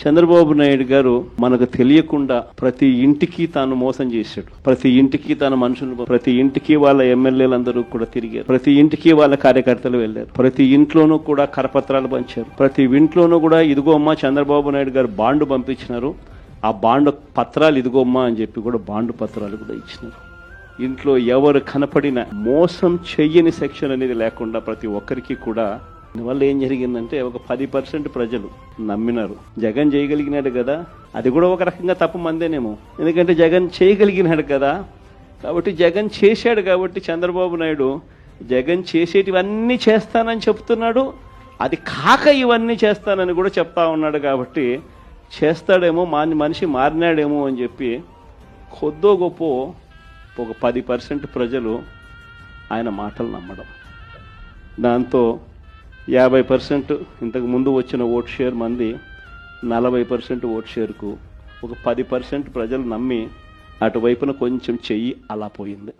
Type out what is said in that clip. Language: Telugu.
చంద్రబాబు నాయుడు గారు మనకు తెలియకుండా ప్రతి ఇంటికి తాను మోసం చేశాడు. ప్రతి ఇంటికి తన మనుషులు, ప్రతి ఇంటికి వాళ్ళ ఎమ్మెల్యేలందరూ కూడా తిరిగారు. ప్రతి ఇంటికి వాళ్ళ కార్యకర్తలు వెళ్లారు. ప్రతి ఇంట్లోనూ కూడా కరపత్రాలు పంచారు. ప్రతి ఇంట్లోనూ కూడా ఇదిగో అమ్మా చంద్రబాబు నాయుడు గారు బాండ్ పంపించినారు, ఆ బాండ్ పత్రాలు ఇదిగోమ్మా అని చెప్పి కూడా బాండ్ పత్రాలు కూడా ఇచ్చినారు. ఇంట్లో ఎవరు కనపడిన మోసం చెయ్యని సెక్షన్ అనేది లేకుండా ప్రతి ఒక్కరికి కూడా. దీనివల్ల ఏం జరిగిందంటే ఒక 10% ప్రజలు నమ్మినారు. జగన్ చేయగలిగినాడు కదా, అది కూడా ఒక రకంగా తప్పు మందేనేమో, ఎందుకంటే జగన్ చేయగలిగినాడు కదా, కాబట్టి జగన్ చేశాడు కాబట్టి చంద్రబాబు నాయుడు జగన్ చేసేటివన్నీ చేస్తానని చెప్తున్నాడు, అది కాక ఇవన్నీ చేస్తానని కూడా చెప్తా ఉన్నాడు. కాబట్టి చేస్తాడేమో, మనిషి మారినాడేమో అని చెప్పి కొద్దో గొప్ప ఒక 10% ప్రజలు ఆయన మాటలు నమ్మడం, దాంతో 50% ఇంతకు ముందు వచ్చిన ఓట్ షేర్ మంది 40% ఓట్ షేర్కు ఒక 10% ప్రజలు నమ్మి అటువైపున కొంచెం చెయ్యి అలా పోయింది.